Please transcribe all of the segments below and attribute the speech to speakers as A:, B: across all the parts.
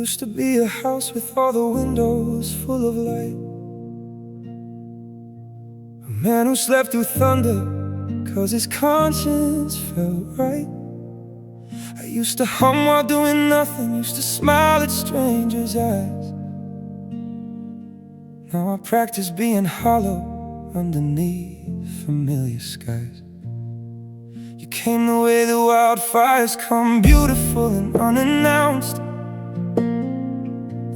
A: used to be a house with all the windows full of light, a man who slept through thunder 'cause his conscience felt right. I used to hum while doing nothing, used to smile at strangers' eyes. Now I practice being hollow underneath familiar skies. You came the way the wildfires come, beautiful and unannounced.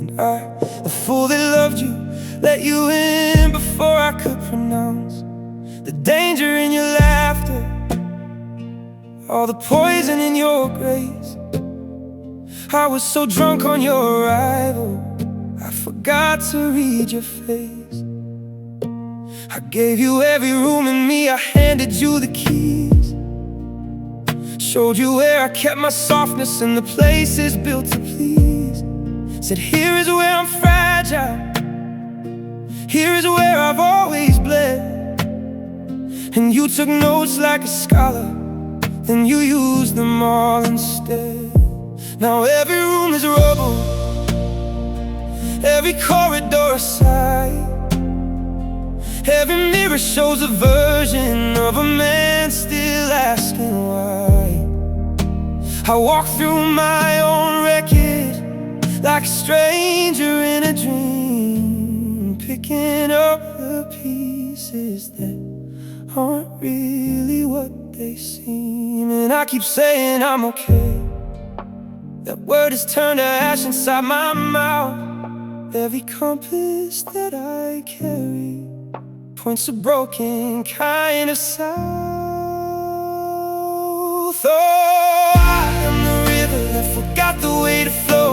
A: And I, the fool that loved you, let you in before I could pronounce the danger in your laughter, all the poison in your grace. I was so drunk on your arrival, I forgot to read your face. I gave you every room in me, I handed you the keys, showed you where I kept my softness and the places built to please. Said here is where I'm fragile, here is where I've always bled. And you took notes like a scholar, then you used them all instead. Now every room is rubble, every corridor a sight, every mirror shows a version of a man still asking why. I walk through my own wreckage like a stranger in a dream, picking up the pieces that aren't really what they seem. And I keep saying I'm okay, that word has turned to ash inside my mouth. Every compass that I carry points a broken kind of south. Oh, I am the river that forgot the way to flow,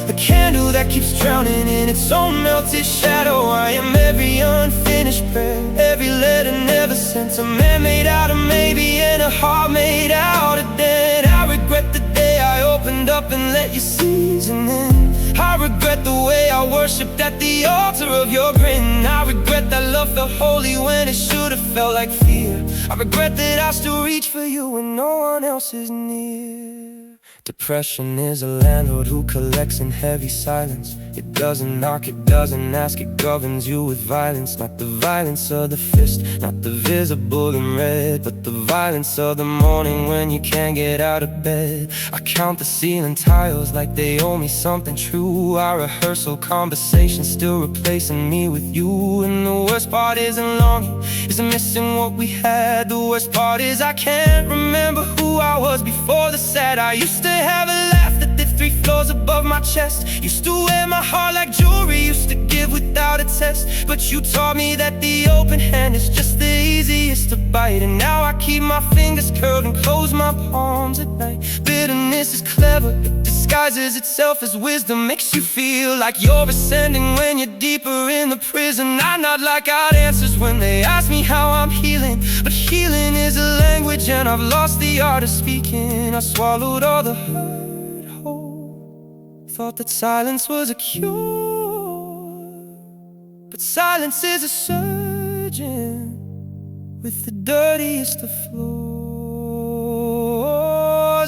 A: a candle that keeps drowning in its own melted shadow. I am every unfinished prayer, every letter never sent, a man made out of maybe and a heart made out of dead. I regret the day I opened up and let you seize, and then I regret the way I worshipped at the altar of your grin. I regret that love felt holy when it should have felt like fear. I regret that I still reach for you when no one else is near. Depression is a landlord who collects in heavy silence. It doesn't knock, it doesn't ask, it governs you with violence. Not the violence of the fist, not the visible in red, but the violence of the morning when you can't get out of bed. I count the ceiling tiles like they owe me something true. Our rehearsal conversation still replacing me with you. And the worst part isn't longing, is missing what we had. The worst part is I can't remember who I was before the sad. I used to have a laugh that did 3 floors above my chest, used to wear my heart like jewelry, used to give without a test. But you taught me that the open hand is just the easiest to bite. And now I keep my fingers curled and close my palms at night. Bitterness is clever, it disguises itself as wisdom, makes you feel like you're ascending when you're deeper in the prison. I nod like out answers when they ask me how I'm healing, but healing is a language and I've lost the art of speaking. I swallowed all the hurt whole, thought that silence was a cure, but silence is a surgeon with the dirtiest of floors.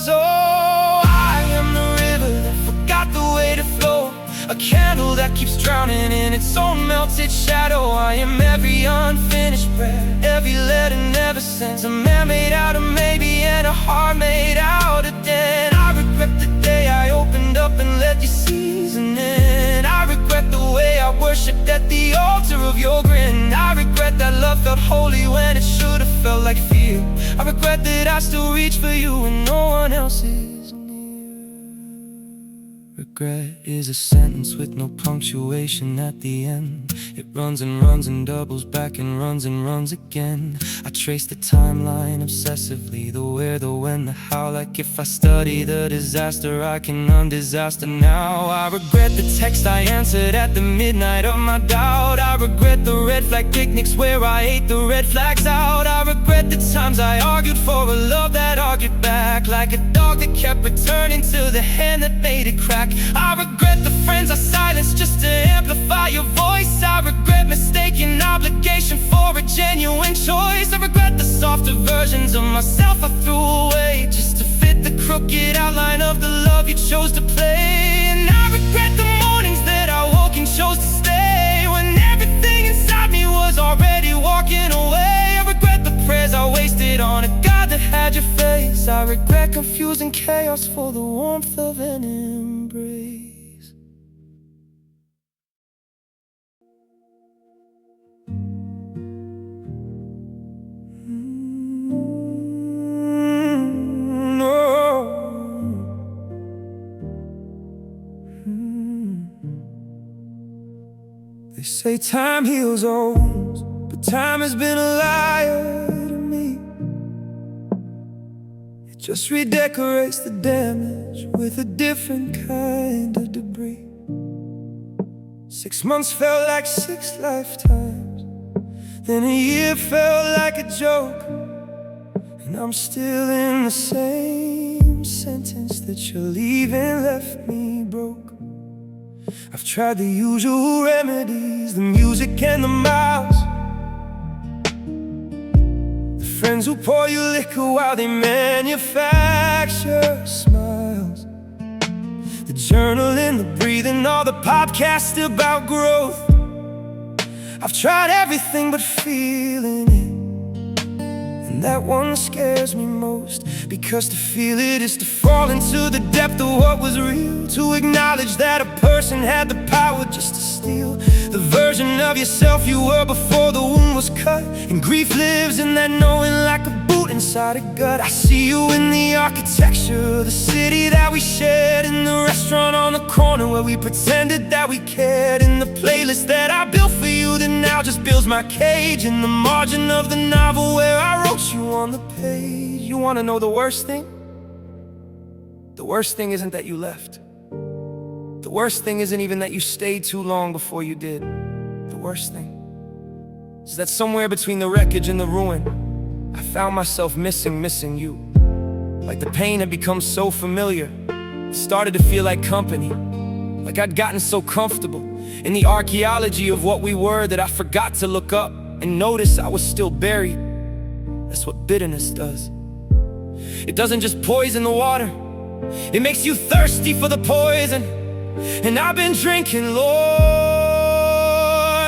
A: Oh, I am the river that forgot the way to flow, a candle that keeps drowning in its own melted shadow. I am every unfinished prayer, every letter never sent, a man made out of maybe and a heart made out of dead. I regret the day I opened up and let you seize, and then I regret the way I worshipped at the altar of your grin. I regret that love felt holy when it should have felt like fear. I regret that I still reach for you when no one else is near. Regret is a sentence with no punctuation at the end. It runs and runs and doubles back and runs again. I trace the timeline obsessively, the where, the when, the how. Like if I study the disaster, I can undisaster now. I regret the text I answered at the midnight of my doubt. I regret the red flag picnics where I ate the red flags out. I regret the times I argued for a love that argued back, like a dog that kept returning to the hand that made it crack. I regret the friends I silenced just to amplify your voice. I regret mistaking obligation for a genuine choice. I regret the softer versions of myself I threw away just to fit the crooked outline of the love you chose to play. And I regret regret confusing chaos for the warmth of an embrace. They say time heals all wounds, but time has been a liar to me. It just redecorates the damage with a different kind of debris. 6 months felt like 6 lifetimes, then a year felt like a joke, and I'm still in the same sentence that you're leaving left me broke. I've tried the usual remedies, the music and the miles, the friends who pour you liquor while they manufacture smiles, the journaling, the breathing, all the podcasts about growth. I've tried everything but feeling it, and that one scares me most, because to feel it is to fall into the depth of what was real, to acknowledge that a person had the power just to steal the version of yourself you were before the wound was cut. And grief lives in that knowing, like a boot inside a gut. I see you in the architecture, the city that we shared, in the restaurant on the corner where we pretended that we cared, in the playlist that I built for you that now just builds my cage, in the margin of the novel where I wrote you on the page. You wanna know the worst thing? The worst thing isn't that you left. The worst thing isn't even that you stayed too long before you did. The worst thing is that somewhere between the wreckage and the ruin, I found myself missing you. Like the pain had become so familiar, it started to feel like company. Like I'd gotten so comfortable in the archaeology of what we were that I forgot to look up and notice I was still buried. That's what bitterness does. It doesn't just poison the water, it makes you thirsty for the poison. And I've been drinking, Lord,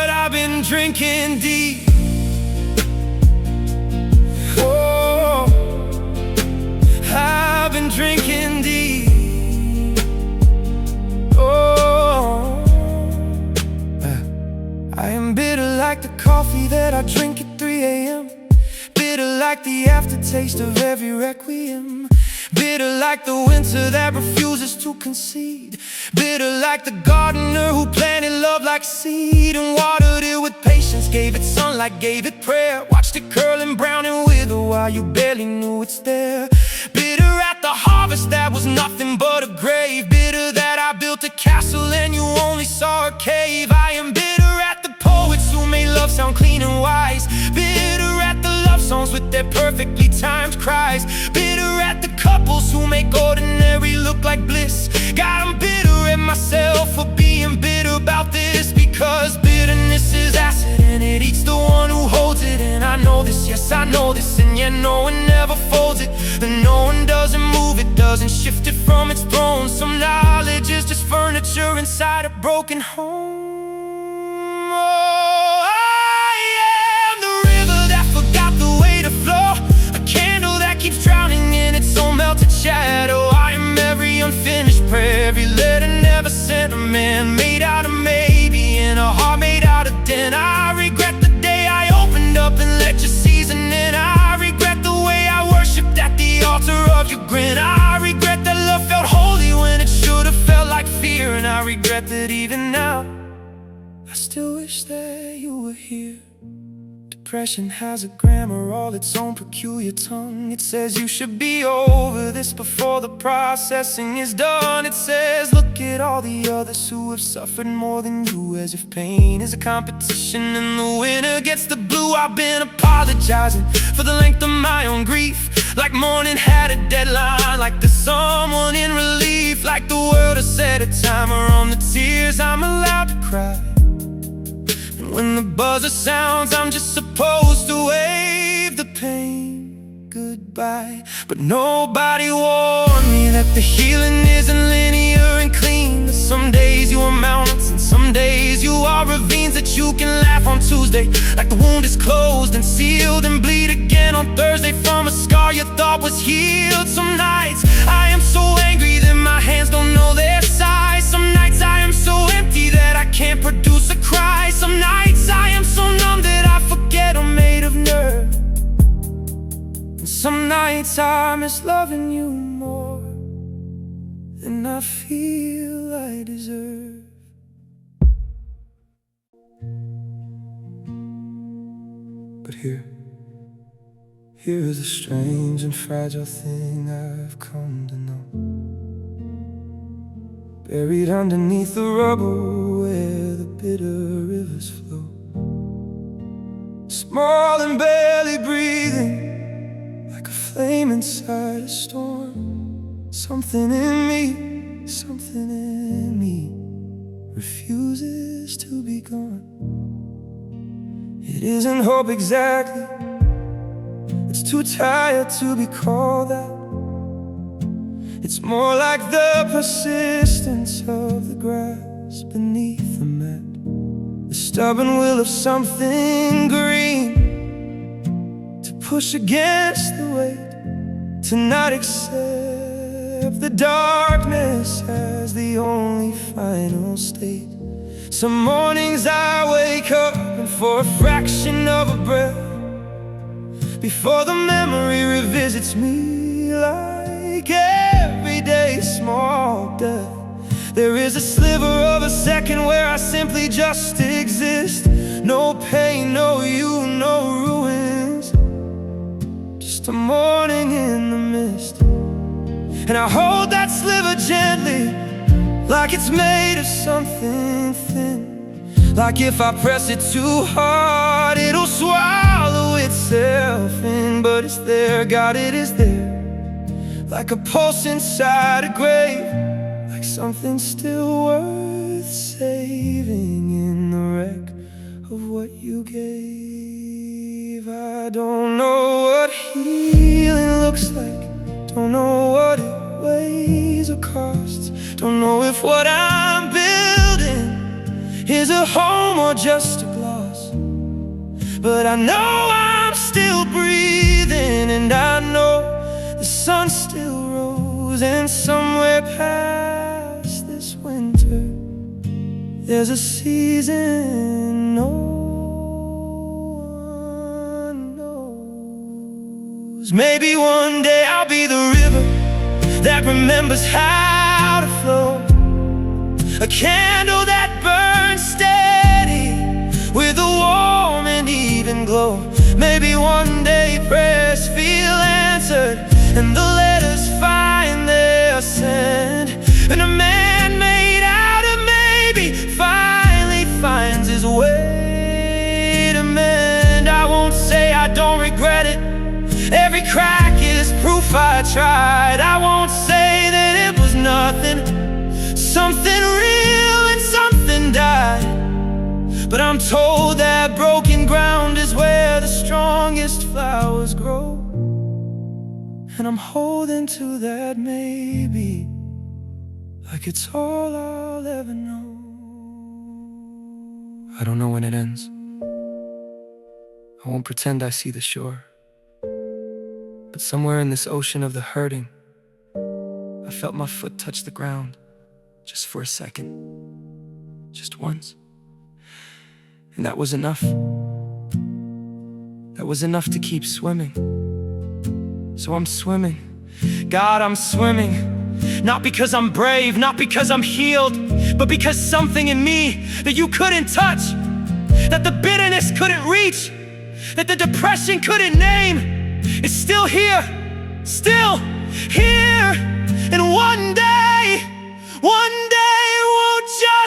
A: I've been drinking deep. Oh, I've been drinking deep. Oh, I am bitter like the coffee that I drink at 3 a.m. Bitter like the aftertaste of every requiem. Bitter like the winter that refuses to concede. Bitter like the gardener who planted love like seed and watered it with patience, gave it sunlight, gave it prayer, watched it curl and brown and wither while you barely knew it's there. Bitter at the harvest that was nothing but a grave. Bitter that I built a castle and you only saw a cave. I am bitter at the poets who made love sound clean and wise. Bitter at the love songs with their perfectly timed cries. Bitter at the couples who make ordinary look like bliss. God, I'm bitter at myself for being bitter about this, because bitterness is acid and it eats the one who holds it. And I know this, yes I know this, and yet no one ever folds it. And no one doesn't move it, doesn't shift it from its throne. Some knowledge is just furniture inside a broken home. Oh, I am the river that forgot the way to flow, a candle that keeps drowning in its own melted shadow. I am every unfinished prayer, every letter never sent, a man made out of maybe, and a heart made out of tin. I regret the day I opened up and let you season in. I regret the way I worshipped at the altar of your grin. I regret that love felt holy when it should have felt like fear. And I regret that even now I still wish that you were here. Depression has a grammar all its own peculiar tongue. It says you should be over this before the processing is done. It says look at all the others who have suffered more than you, as if pain is a competition and the winner gets the blue. I've been apologizing for the length of my own grief, like morning had a deadline, like there's someone in relief, like the world has set a timer on the tears I'm allowed to cry. When the buzzer sounds, I'm just supposed to wave the pain goodbye. But nobody warned me that the healing isn't linear and clean, that some days you are mountains and some days you are ravines, that you can laugh on Tuesday like the wound is closed and sealed, and bleed again on Thursday from a scar you thought was healed. Some nights I am so angry that my hands don't know their size. Some nights I am so empty that I can't produce a cry. Some nights I am so numb that I forget I'm made of nerve. And some nights I miss loving you more than I feel I deserve. But here's a strange and fragile thing I've come to know. Buried underneath the rubble where the bitter rivers flow, small and barely breathing, like a flame inside a storm. Something in me refuses to be gone. It isn't hope exactly, it's too tired to be called out. It's more like the persistence of the grass beneath the mat, the stubborn will of something green to push against the weight, to not accept the darkness as the only final state. Some mornings I wake up and for a fraction of a breath, before the memory revisits me like everyday small death, there is a sliver of a second where I simply just exist. No pain, no you, no ruins, just a morning in the mist. And I hold that sliver gently, like it's made of something thin, like if I press it too hard it'll swallow itself in. But it's there, God, it is there, like a pulse inside a grave, like something still worth saving in the wreck of what you gave. I don't know what healing looks like, don't know what it weighs or costs, don't know if what I'm building is a home or just a gloss. But I know I'm still breathing, and I know the sun still rose. And somewhere past this winter there's a season no one knows. Maybe one day I'll be the river that remembers how to flow, a candle that burns steady with a warm and even glow. Maybe one day prayers feel answered and the letters find their scent, and a man made out of maybe finally finds his way to mend. I won't say I don't regret it, every crack is proof I tried. I won't say that it was nothing, something real and something died. But I'm told that broken ground is where the strongest flowers grow, and I'm holding to that maybe, like it's all I'll ever know. I don't know when it ends, I won't pretend I see the shore, but somewhere in this ocean of the hurting, I felt my foot touch the ground, just for a second, just once. And that was enough. That was enough to keep swimming. So I'm swimming, God, I'm swimming, not because I'm brave, not because I'm healed, but because something in me that you couldn't touch, that the bitterness couldn't reach, that the depression couldn't name, is still here, still here. And one day won't just